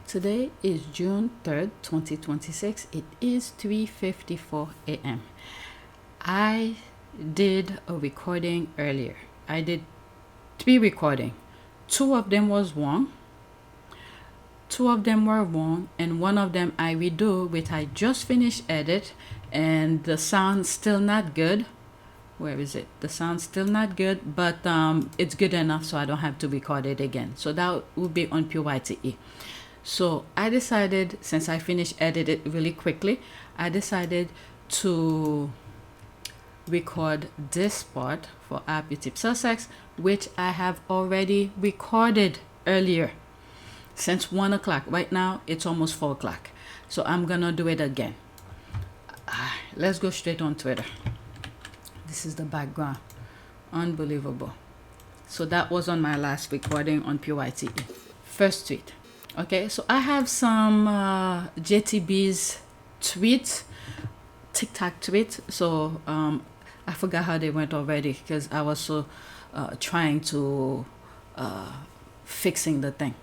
Today is June 3rd, 2026. It is 3:54 a.m. I did a recording earlier. I did 3 recordings. 2 of them was wrong. 2 of them were wrong, and 1 of them I redo, which I just finished edit, and the sound's still not good. Where is it? The sound's still not good, but it's good enough so I don't have to record it again. So that will be on PYTE. So I decided, since I finished edited really quickly, I decided to record this part for APTS Sussex, which I have already recorded earlier since 1 o'clock. Right now it's almost 4 o'clock, so I'm gonna do it again. Let's go straight on Twitter. This is the background. Unbelievable. So that was on my last recording on PYTE. First tweet. Okay, so I have some JTB's tweets, TikTok tweets. So I forgot how they went already because I was so trying to fixing the thing.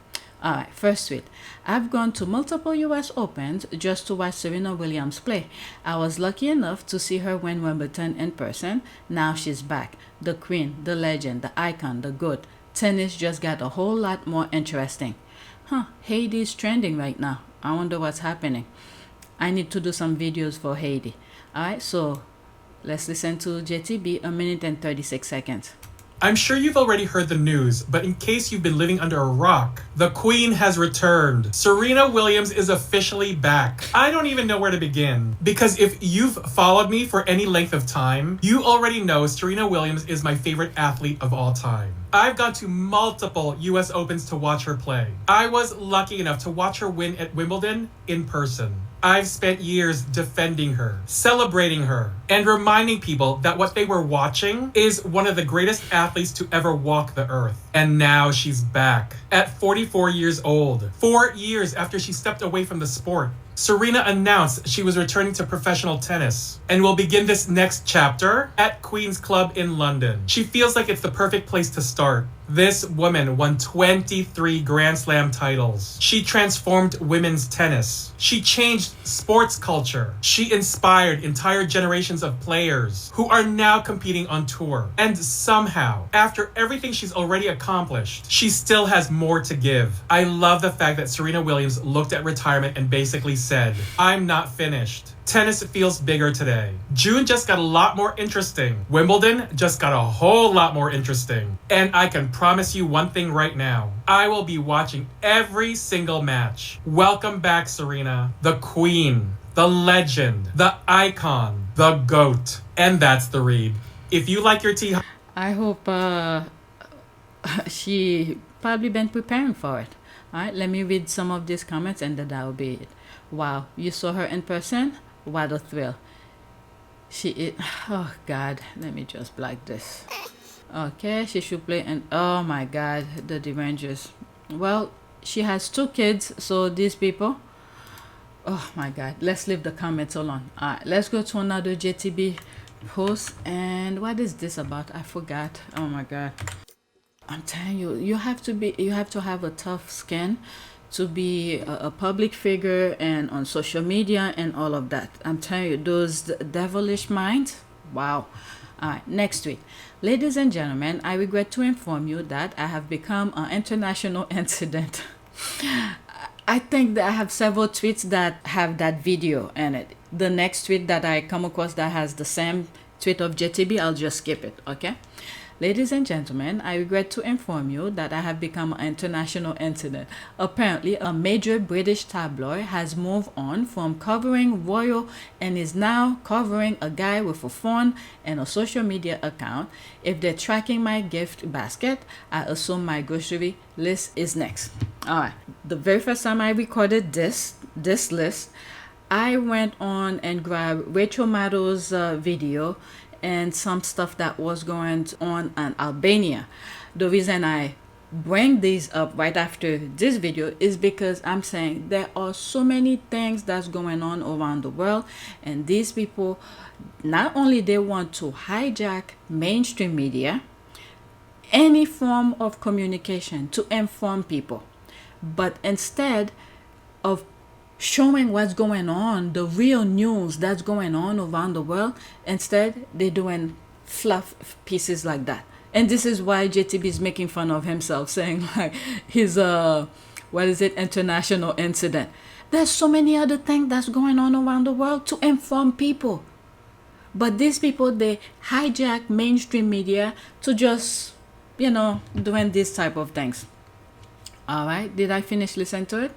All right, first tweet. I've gone to multiple US Opens just to watch Serena Williams play. I was lucky enough to see her win Wimbledon in person. Now she's back. The queen, the legend, the icon, the GOAT. Tennis just got a whole lot more interesting. Haiti's trending right now. I wonder what's happening. I need to do some videos for Haiti. All right, so let's listen to JTB, 1 minute and 36 seconds. I'm sure you've already heard the news, but in case you've been living under a rock, the Queen has returned. Serena Williams is officially back. I don't even know where to begin, because if you've followed me for any length of time, you already know Serena Williams is my favorite athlete of all time. I've gone to multiple US Opens to watch her play. I was lucky enough to watch her win at Wimbledon in person. I've spent years defending her, celebrating her, and reminding people that what they were watching is one of the greatest athletes to ever walk the earth. And now she's back at 44 years old, 4 years after she stepped away from the sport. Serena announced she was returning to professional tennis and will begin this next chapter at Queen's Club in London. She feels like it's the perfect place to start. This woman won 23 Grand Slam titles. She transformed women's tennis. She changed sports culture. She inspired entire generations of players who are now competing on tour. And somehow, after everything she's already accomplished, she still has more to give. I love the fact that Serena Williams looked at retirement and basically said, "I'm not finished." Tennis feels bigger today. June just got a lot more interesting. Wimbledon just got a whole lot more interesting. And I can promise you one thing right now. I will be watching every single match. Welcome back, Serena. The queen, the legend, the icon, the GOAT. And that's the read. If you like your tea... I hope she probably been preparing for it. All right, let me read some of these comments and then that will be it. Wow, you saw her in person? What a thrill. She is, oh God, let me just block this. Okay, she should play, and oh my God, the derangers. Well, she has 2 kids, so these people, oh my God, let's leave the comments alone. All right, let's go to another JTB post. And what is this about? I forgot. Oh my God. I'm telling you, you have to have a tough skin to be a public figure and on social media and all of that. I'm telling you, those devilish minds, wow. All right, next tweet. Ladies and gentlemen, I regret to inform you that I have become an international incident. I think that I have several tweets that have that video in it. The next tweet that I come across that has the same tweet of JTB, I'll just skip it, okay? Ladies and gentlemen, I regret to inform you that I have become an international incident. Apparently, a major British tabloid has moved on from covering royal and is now covering a guy with a phone and a social media account. If they're tracking my gift basket, I assume my grocery list is next. Alright, the very first time I recorded this list, I went on and grabbed Rachel Maddow's video and some stuff that was going on in Albania. The reason I bring these up right after this video is because I'm saying there are so many things that's going on around the world, and these people, not only they want to hijack mainstream media, any form of communication to inform people, but instead of showing what's going on, the real news that's going on around the world, instead they're doing fluff pieces like that. And this is why JTB is making fun of himself, saying like he's international incident. There's so many other things that's going on around the world to inform people, but these people, they hijack mainstream media to just doing these type of things. All right, did I finish listening to it?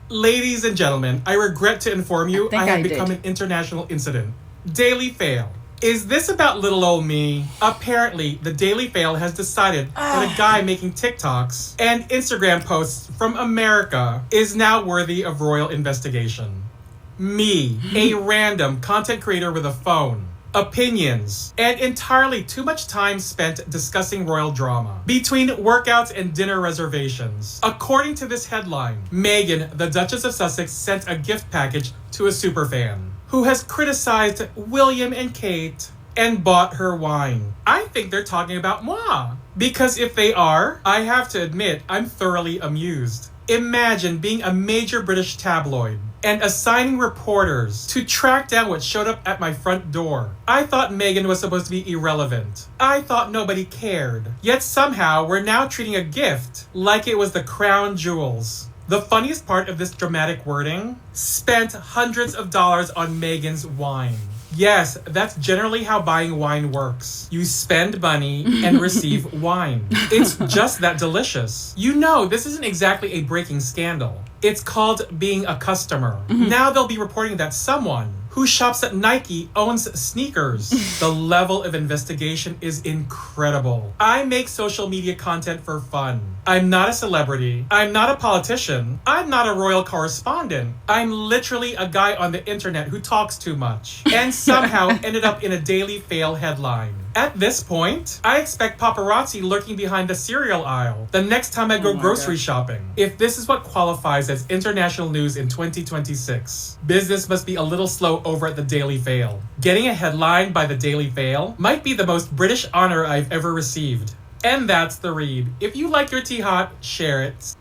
Ladies and gentlemen, I regret to inform you I have become an international incident. Daily Fail. Is this about little old me? Apparently, the Daily Fail has decided that a guy making TikToks and Instagram posts from America is now worthy of royal investigation. Me, a random content creator with a phone, opinions, and entirely too much time spent discussing royal drama between workouts and dinner reservations. According to this headline, Meghan, the Duchess of Sussex, sent a gift package to a superfan who has criticized William and Kate and bought her wine. I think they're talking about moi, because if they are, I have to admit I'm thoroughly amused. Imagine being a major British tabloid and assigning reporters to track down what showed up at my front door. I thought Meghan was supposed to be irrelevant. I thought nobody cared. Yet somehow we're now treating a gift like it was the crown jewels. The funniest part of this dramatic wording: spent hundreds of dollars on Meghan's wine. Yes, that's generally how buying wine works. You spend money and receive wine. It's just that delicious. You know, this isn't exactly a breaking scandal. It's called being a customer. Now they'll be reporting that someone who shops at Nike owns sneakers. The level of investigation is incredible. I make social media content for fun. I'm not a celebrity. I'm not a politician. I'm not a royal correspondent. I'm literally a guy on the internet who talks too much and somehow ended up in a Daily Fail headline. At this point, I expect paparazzi lurking behind the cereal aisle the next time I go grocery shopping. If this is what qualifies as international news in 2026, business must be a little slow over at the Daily Fail. Getting a headline by the Daily Fail might be the most British honor I've ever received. And that's the read. If you like your tea hot, share it.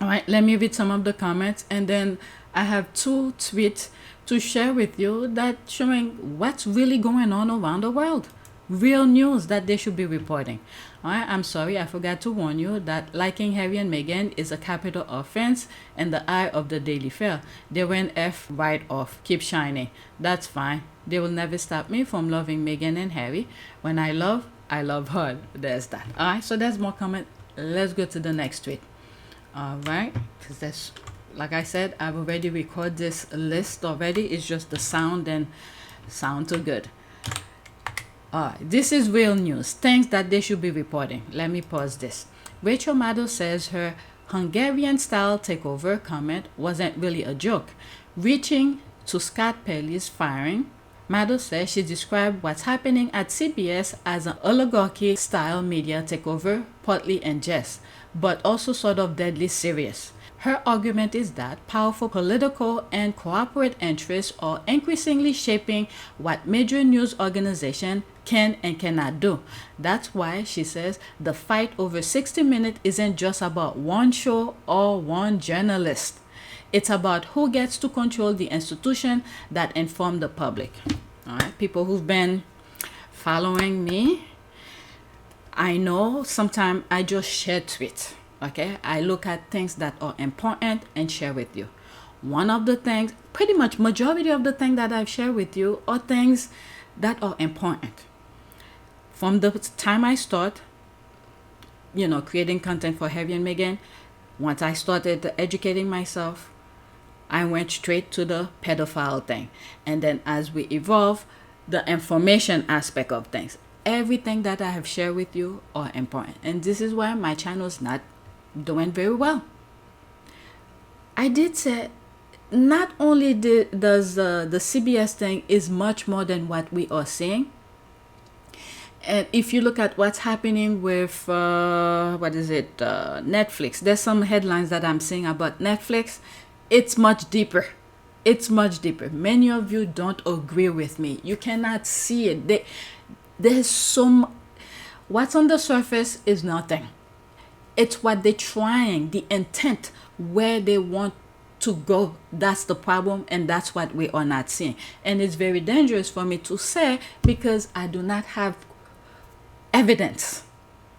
All right, let me read some of the comments, and then I have 2 tweets to share with you that showing what's really going on around the world. Real news that they should be reporting. All right, I'm sorry, I forgot to warn you that liking Harry and Meghan is a capital offense in the eye of the Daily Fail. They went F right off. Keep shining. That's fine. They will never stop me from loving Meghan and Harry. When I love hard. There's that. All right, so there's more comment. Let's go to the next tweet. All right, because that's, like I said, I've already recorded this list already. It's just the sound and sound too good. This is real news, things that they should be reporting. Let me pause this. Rachel Maddow says her Hungarian-Style takeover comment wasn't really a joke. Reaching to Scott Pelley's firing, Maddow says she described what's happening at CBS as an oligarchy-style media takeover, partly in jest, but also sort of deadly serious. Her argument is that powerful political and corporate interests are increasingly shaping what major news organizations can and cannot do. That's why, she says, the fight over 60 Minutes isn't just about one show or one journalist. It's about who gets to control the institution that inform the public. All right, people who've been following me, I know sometimes I just share tweets. Okay, I look at things that are important and share with you. One of the things, pretty much majority of the things that I've shared with you are things that are important. from the time I start, creating content for Harry and Meghan, once I started educating myself, I went straight to the pedophile thing. And then as we evolve, the information aspect of things. Everything that I have shared with you are important. And this is why my channel is not doing very well. I did say, not only does the CBS thing is much more than what we are seeing. And if you look at what's happening with, Netflix, there's some headlines that I'm seeing about Netflix. It's much deeper. It's much deeper. Many of you don't agree with me. You cannot see it. There's some, what's on the surface is nothing. It's what they're trying, the intent, where they want to go. That's the problem, and that's what we are not seeing. And it's very dangerous for me to say, because I do not have evidence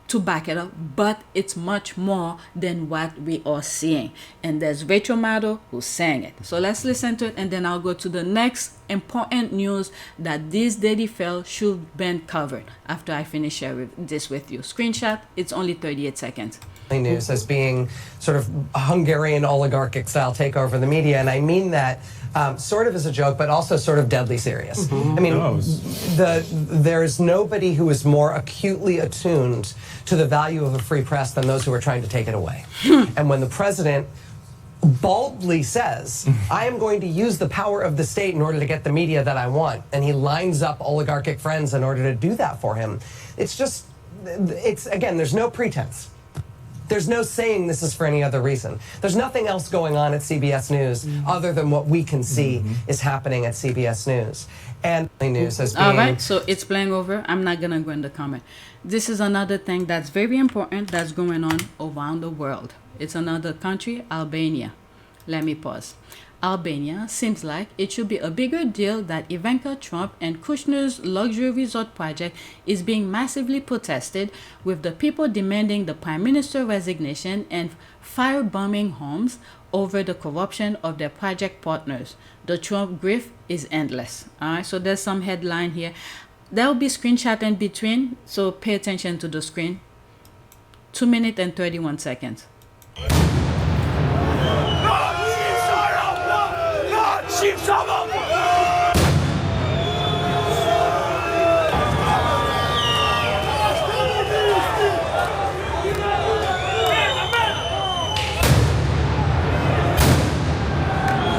to back it up, but it's much more than what we are seeing. And there's Rachel Maddow who's saying it. So let's listen to it, and then I'll go to the next important news that this Daily Fail should be covered after I finish sharing this with you. Screenshot, it's only 38 seconds. News as being sort of a Hungarian oligarchic style takeover of the media, and I mean that sort of as a joke, but also sort of deadly serious. I mean, there's nobody who is more acutely attuned to the value of a free press than those who are trying to take it away. And when the president baldly says, I am going to use the power of the state in order to get the media that I want, and he lines up oligarchic friends in order to do that for him, again, there's no pretense. There's no saying this is for any other reason. There's nothing else going on at CBS News other than what we can see is happening at CBS News. And news as being... All right, so it's playing over. I'm not going to go in the comment. This is another thing that's very important that's going on around the world. It's another country, Albania. Let me pause. Albania seems like it should be a bigger deal that Ivanka Trump and Kushner's luxury resort project is being massively protested, with the people demanding the prime minister resignation and firebombing homes over the corruption of their project partners. The Trump grift is endless. All right, so there's some headline here. There will be screenshot in between, so pay attention to the screen. 2 minutes and 31 seconds.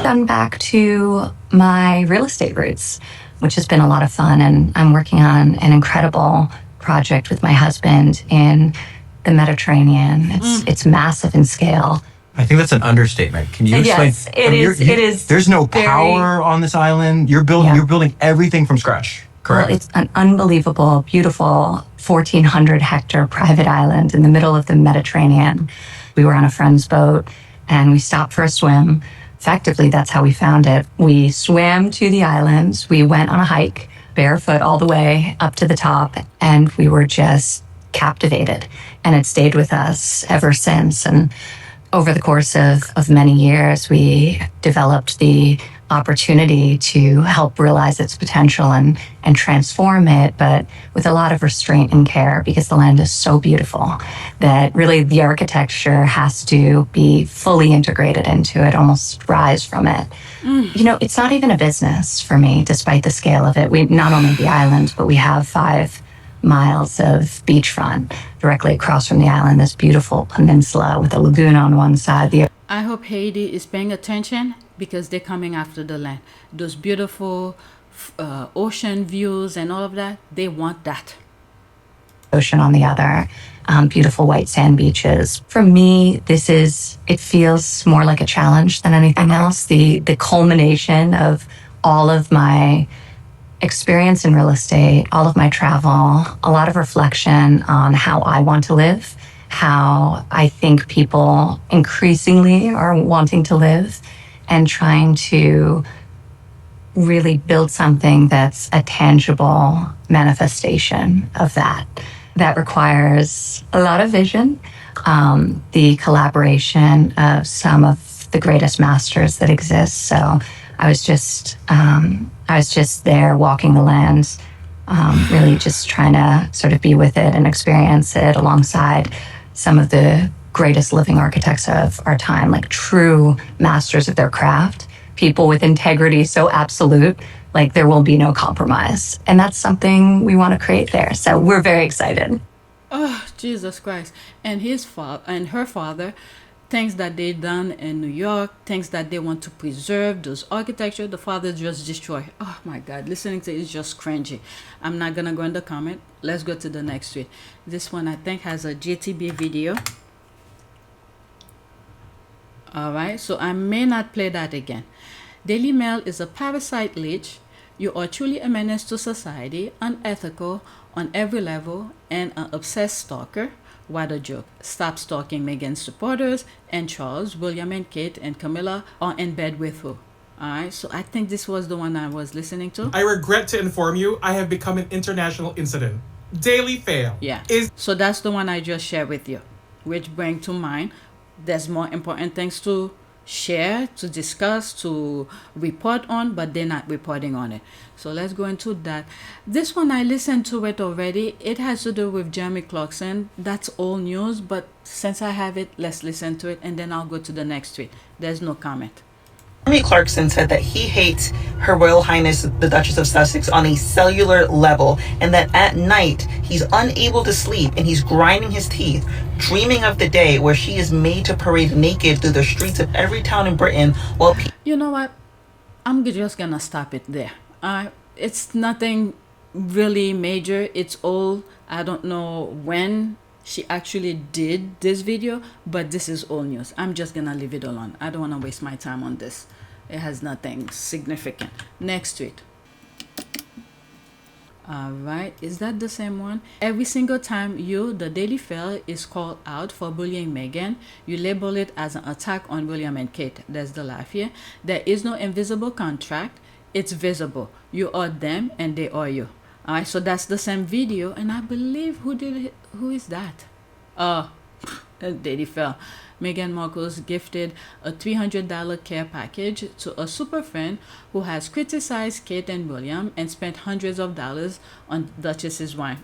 I'm back to my real estate roots, which has been a lot of fun, and I'm working on an incredible project with my husband in the Mediterranean. It's massive in scale. I think that's an understatement. Can you explain? Yes, it is. There's no power on this island. You're building everything from scratch. Correct. Well, it's an unbelievable, beautiful 1,400 hectare private island in the middle of the Mediterranean. We were on a friend's boat and we stopped for a swim. Effectively, that's how we found it. We swam to the island. We went on a hike, barefoot all the way up to the top, and we were just captivated. And it stayed with us ever since. And over the course of many years, we developed the opportunity to help realize its potential and transform it, but with a lot of restraint and care, because the land is so beautiful that really the architecture has to be fully integrated into it, almost rise from it. You know, it's not even a business for me, despite the scale of it. We not only the island, but we have 5 miles of beachfront directly across from the island, this beautiful peninsula with a lagoon on one side. I hope Haiti is paying attention, because they're coming after the land. Those beautiful ocean views and all of that, they want that. Ocean on the other, beautiful white sand beaches. For me, it feels more like a challenge than anything else. The culmination of all of my experience in real estate, all of my travel, a lot of reflection on how I want to live, how I think people increasingly are wanting to live, and trying to really build something that's a tangible manifestation of that. That requires a lot of vision, the collaboration of some of the greatest masters that exist. So I was just there walking the lands, really just trying to sort of be with it and experience it alongside some of the greatest living architects of our time, like true masters of their craft, people with integrity so absolute, like there will be no compromise. And that's something we want to create there. So we're very excited. Oh, Jesus Christ. And his father and her father, things that they done in New York, things that they want to preserve, those architecture, the father just destroy. Oh my God, listening to it is just cringy. I'm not gonna go in the comment. Let's go to the next tweet. This one I think has a JTB video. Alright, so I may not play that again. Daily Mail is a parasite leech. You are truly a menace to society, unethical on every level, and an obsessed stalker. What a joke. Stop stalking Meghan's supporters, and Charles, William, and Kate, and Camilla are in bed with her. Alright, so I think this was the one I was listening to. I regret to inform you, I have become an international incident. Daily Fail. Yeah. So that's the one I just shared with you, which bring to mind there's more important things to share, to discuss, to report on, but they're not reporting on it. So let's go into that. This one I listened to it already. It has to do with Jeremy Clarkson. That's old news, but since I have it, let's listen to it and then I'll go to the next tweet. There's no comment. Jeremy Clarkson said that he hates Her Royal Highness the Duchess of Sussex on a cellular level, and that at night he's unable to sleep and he's grinding his teeth, dreaming of the day where she is made to parade naked through the streets of every town in Britain while you know what? I'm just gonna stop it there. It's nothing really major. It's old. I don't know when she actually did this video, but this is old news. I'm just gonna leave it alone. I don't want to waste my time on this. It has nothing significant. Next tweet. Alright, is that the same one? Every single time you, the Daily Fail, is called out for bullying Meghan, you label it as an attack on William and Kate. There's the laugh here. There is no invisible contract. It's visible. You are them and they are you. Alright, so that's the same video, and I believe who is that? Daily Fail. Meghan Markle's gifted a $300 care package to a super friend who has criticized Kate and William and spent hundreds of dollars on Duchess's wine.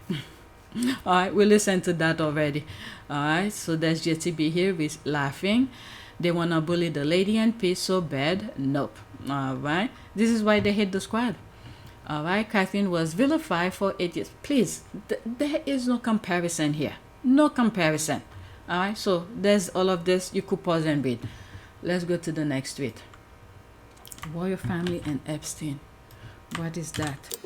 Alright, we listened to that already. Alright, so there's JTB here with laughing. They wanna bully the lady and peace so bad. Nope. Alright, this is why they hate the squad. Alright, Catherine was vilified for 8 years. Please, there is no comparison here. No comparison. Alright, so there's all of this. You could pause and read. Let's go to the next tweet. Royal family and Epstein. What is that?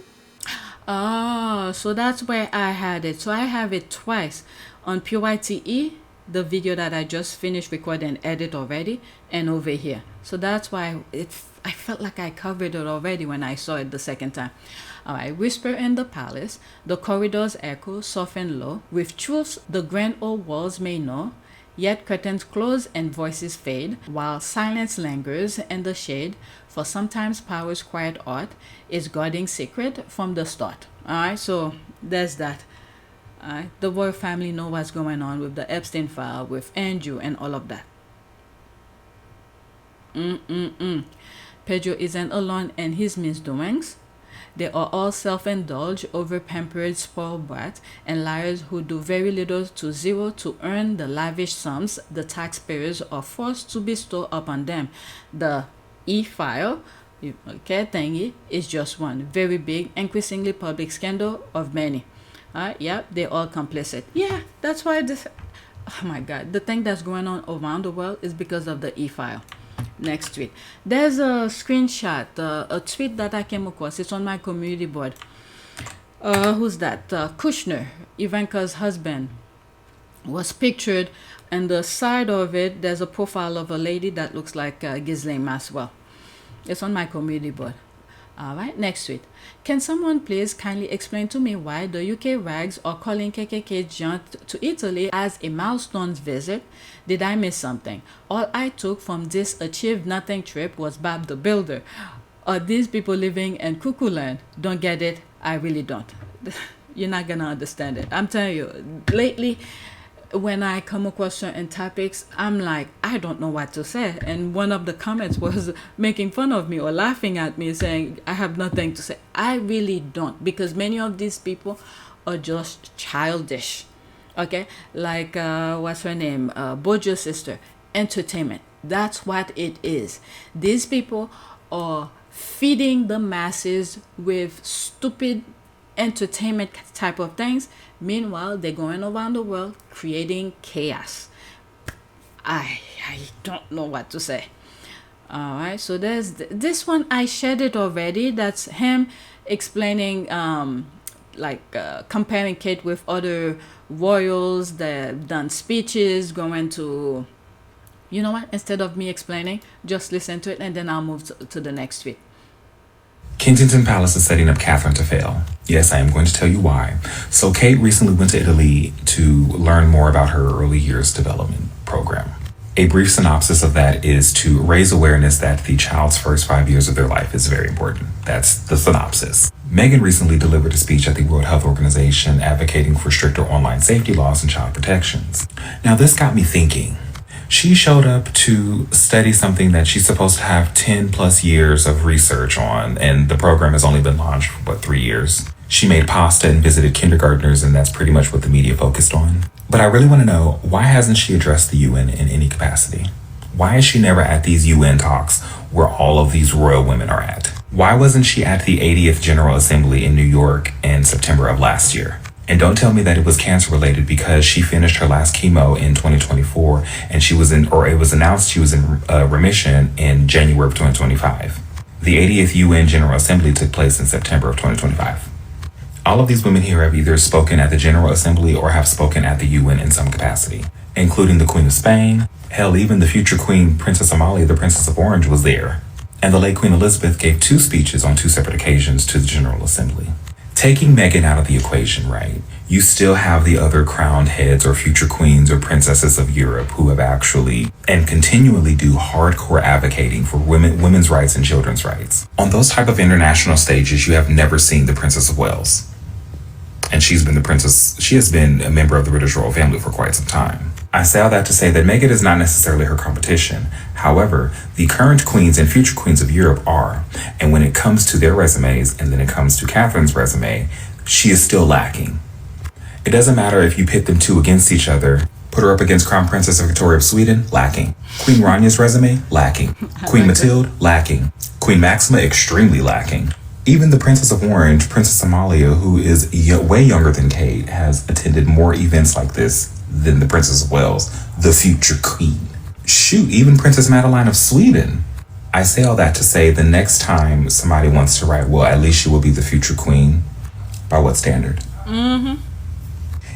Oh, so that's where I had it. So I have it twice on PYTE, the video that I just finished recording and edit already, and over here. So that's why I felt like I covered it already when I saw it the second time. Alright, whisper in the palace, the corridors echo soft and low, with truths the grand old walls may know, yet curtains close and voices fade, while silence lingers in the shade, for sometimes power's quiet art is guarding secret from the start. Alright, so there's that. Alright, the royal family know what's going on with the Epstein file, with Andrew and all of that. Pedro isn't alone in his misdoings. They are all self-indulged, over-pampered, spoiled brats, and liars who do very little to zero to earn the lavish sums the taxpayers are forced to bestow upon them. The E-file, okay, thingy, is just one very big, increasingly public scandal of many. Yeah, they're all complicit. Yeah, that's why this... Oh my God, the thing that's going on around the world is because of the E-file. Next tweet. There's a screenshot, a tweet that I came across. It's on my community board. Who's that? Kushner, Ivanka's husband, was pictured, and the side of it, there's a profile of a lady that looks like Ghislaine Maxwell. It's on my community board. Alright, next tweet. Can someone please kindly explain to me why the UK rags are calling KKK's jaunt to Italy as a milestone visit? Did I miss something? All I took from this achieved nothing trip was Bob the Builder. Are these people living in cuckoo land? Don't get it? I really don't. You're not gonna understand it. I'm telling you, lately, when I come across certain topics, I'm like, I don't know what to say. And one of the comments was making fun of me or laughing at me, saying I have nothing to say. I really don't, because many of these people are just childish. Okay, like what's her name? Bojo's sister. Entertainment. That's what it is. These people are feeding the masses with stupid entertainment type of things. Meanwhile, they're going around the world creating chaos. I don't know what to say. All right, so there's this one. I shared it already. That's him explaining, comparing Kate with other royals that have done speeches, going to. You know what? Instead of me explaining, just listen to it, and then I'll move to the next tweet. Kensington Palace is setting up Catherine to fail. Yes, I am going to tell you why. So Kate recently went to Italy to learn more about her early years development program. A brief synopsis of that is to raise awareness that the child's first 5 years of their life is very important. That's the synopsis. Meghan recently delivered a speech at the World Health Organization advocating for stricter online safety laws and child protections. Now, this got me thinking. She showed up to study something that she's supposed to have 10 plus years of research on, and the program has only been launched for, 3 years? She made pasta and visited kindergartners, and that's pretty much what the media focused on. But I really want to know, why hasn't she addressed the UN in any capacity? Why is she never at these UN talks where all of these royal women are at? Why wasn't she at the 80th General Assembly in New York in September of last year? And don't tell me that it was cancer related, because she finished her last chemo in 2024 and it was announced she was in remission in January of 2025. The 80th UN General Assembly took place in September of 2025. All of these women here have either spoken at the General Assembly or have spoken at the UN in some capacity, including the Queen of Spain. Hell, even the future Queen, Princess Amalia, the Princess of Orange, was there. And the late Queen Elizabeth gave 2 speeches on 2 separate occasions to the General Assembly. Taking Meghan out of the equation, right, you still have the other crowned heads or future queens or princesses of Europe who have actually and continually do hardcore advocating for women's rights and children's rights. On those type of international stages, you have never seen the Princess of Wales. And she has been a member of the British royal family for quite some time. I say all that to say that Meghan is not necessarily her competition. However, the current queens and future queens of Europe are. And when it comes to their resumes, and then it comes to Catherine's resume, she is still lacking. It doesn't matter if you pit them 2 against each other. Put her up against Crown Princess Victoria of Sweden, lacking. Queen Rania's resume, lacking. Queen Mathilde, lacking. Queen Maxima, extremely lacking. Even the Princess of Orange, Princess Amalia, who is way younger than Kate, has attended more events like this than the Princess of Wales, the future queen. Shoot, even Princess Madeleine of Sweden. I say all that to say the next time somebody wants to write, well, at least she will be the future queen. By what standard? Mm-hmm.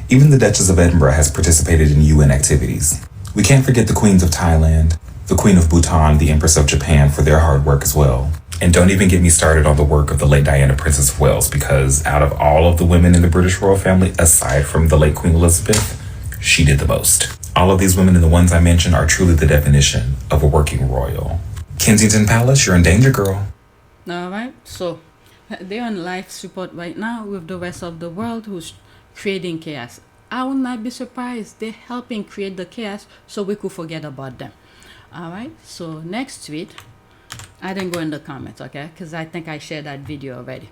Even the Duchess of Edinburgh has participated in UN activities. We can't forget the queens of Thailand, the Queen of Bhutan, the Empress of Japan for their hard work as well. And don't even get me started on the work of the late Diana, Princess of Wales, because out of all of the women in the British royal family, aside from the late Queen Elizabeth, she did the most. All of these women and the ones I mentioned are truly the definition of a working royal. Kensington Palace, you're in danger, girl. All right, so they're on life support right now with the rest of the world who's creating chaos. I would not be surprised. They're helping create the chaos so we could forget about them. All right, so next tweet. I didn't go in the comments, okay? Because I think I shared that video already.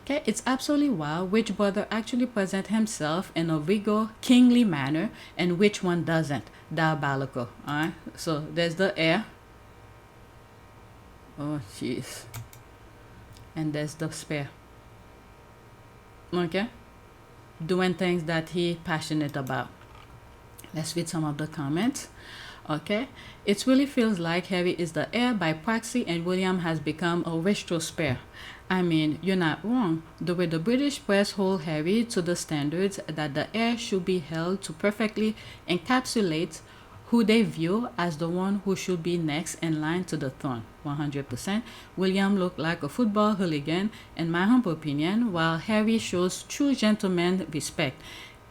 Okay, it's absolutely wild which brother actually present himself in a regal, kingly manner and which one doesn't. Diabolical. Alright, so there's the heir. Oh, jeez. And there's the spare. Okay? Doing things that he passionate about. Let's read some of the comments. Okay, it really feels like Harry is the heir by proxy and William has become a retro spare. I mean, you're not wrong. The way the British press hold Harry to the standards that the heir should be held to perfectly encapsulates who they view as the one who should be next in line to the throne. 100%. William looked like a football hooligan, in my humble opinion, while Harry shows true gentleman respect.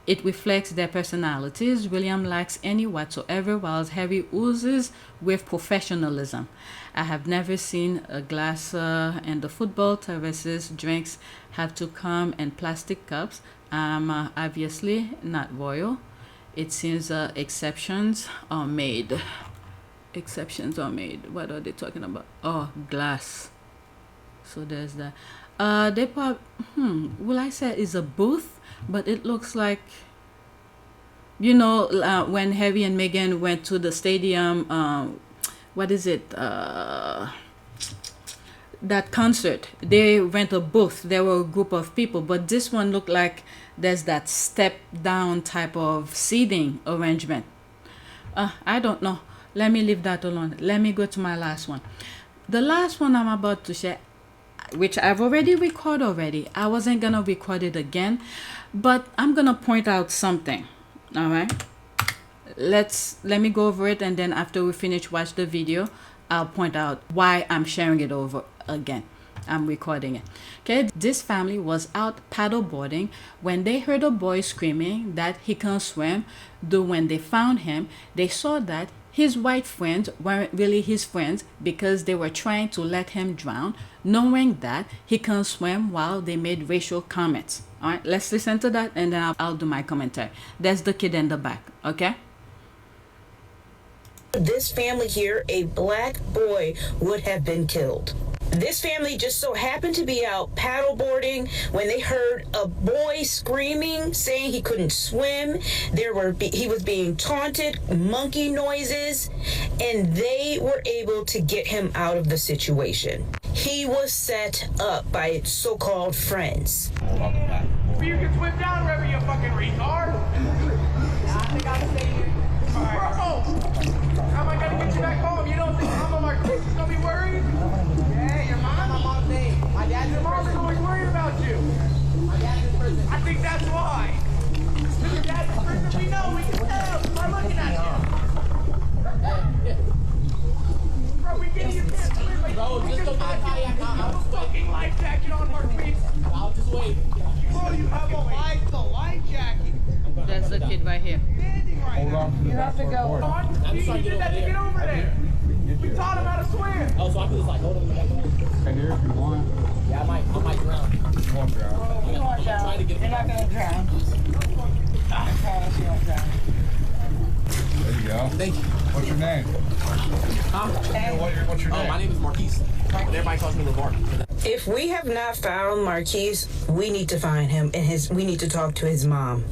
It reflects their personalities. William lacks any whatsoever, while Harry oozes with professionalism. I have never seen a glass and the football terraces drinks have to come in plastic cups. I'm obviously not royal. it seems exceptions are made. Exceptions are made. What are they talking about? Oh, glass. So there's that. They probably, will I say it's a booth? But it looks like, you know, when Harry and Meghan went to the stadium, what is it? That concert, they rent a booth. There were a group of people, but this one looked like there's that step down type of seating arrangement. I don't know. Let me leave that alone. Let me go to my last one. The last one I'm about to share, which I've already recorded already. I wasn't gonna record it again, but I'm gonna point out something. All right, let me go over it, and then after we finish watch the video, I'll point out why I'm sharing it over again. I'm recording it. Okay, this family was out paddleboarding when they heard a boy screaming that he can't swim. Though when they found him, they saw that his white friends weren't really his friends because they were trying to let him drown, knowing that he can't swim, while they made racial comments. All right, let's listen to that, and then I'll do my commentary. There's the kid in the back, okay? This family here, a black boy would have been killed. This family just so happened to be out paddleboarding when they heard a boy screaming, saying he couldn't swim. He was being taunted, monkey noises, and they were able to get him out of the situation. He was set up by so-called friends. You can swim down, wherever you fucking retard. I think I'll stay here. All right. Bro, how am I gonna get you back home? You don't think Mama Marquise is gonna be worried? Yeah, your mom? My mom's name. My dad's your mom is always worried about you. My dad's in prison. I think that's why. Your dad's in prison. We know. We can tell by looking at you. Bro, we get you can't swim. Like, bro, just go back. I'm a fucking life jacket on, Marquise. I'll just wait. Bro, you have a life jacket. That's the kid right here. Hold on. You have to go. You did that to get over there. We taught him how to swim. Oh, so I can just like hold him back away. Right here if you want. Yeah, I might drown. You won't drown. You won't drown. You're not gonna drown. I promise you won't drown. There you go. Thank you. What's your name? What's your name? My name is Marquise. But everybody calls me LeVar. If we have not found Marquise, we need to find him, and we need to talk to his mom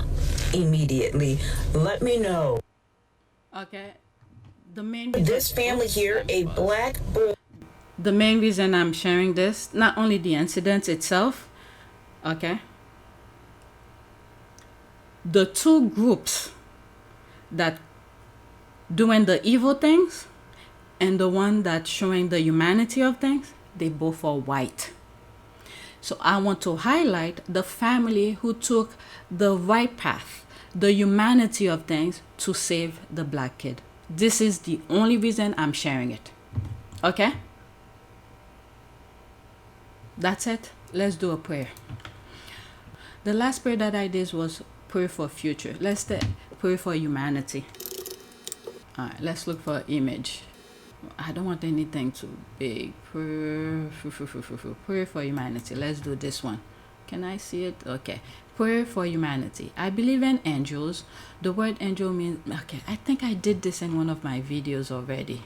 immediately. Let me know. Okay, the main This family here, a black boy. The main reason I'm sharing this, not only the incident itself, okay, the two groups that doing the evil things and the one that's showing the humanity of things, they both are white. So I want to highlight the family who took the right path, the humanity of things, to save the black kid. This is the only reason I'm sharing it. Okay? That's it. Let's do a prayer. The last prayer that I did was prayer for future. Let's pray for humanity. All right, let's look for an image. I don't want anything too big. Prayer for humanity. Let's do this one. Can I see it? Okay. Prayer for humanity. I believe in angels. The word angel means, okay, I think I did this in one of my videos already.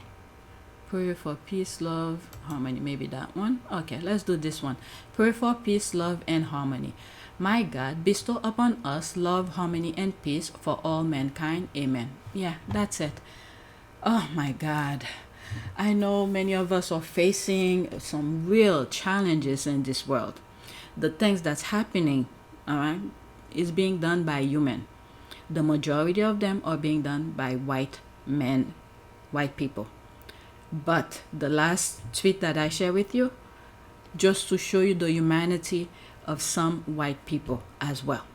Prayer for peace, love, harmony. Maybe that one. Okay, let's do this one. Prayer for peace, love, and harmony. My God, bestow upon us love, harmony, and peace for all mankind. Amen. Yeah, that's it. Oh my God. I know many of us are facing some real challenges in this world. The things that's happening, all right, is being done by human. The majority of them are being done by white men, white people. But the last tweet that I share with you, just to show you the humanity of some white people as well.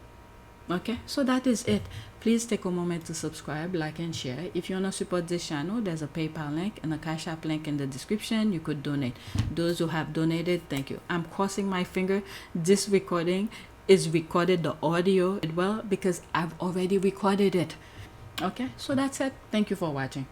Okay, so that is it. Please take a moment to subscribe, like, and share. If you want to support this channel, there's a PayPal link and a Cash App link in the description. You could donate. Those who have donated, thank you. I'm crossing my finger. This recording is recorded, the audio as well, because I've already recorded it. Okay, so that's it. Thank you for watching.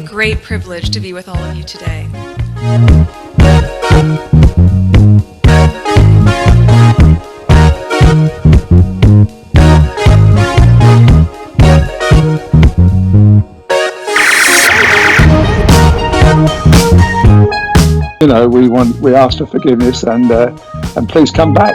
great privilege to be with all of you today. You know, we ask for forgiveness and please come back.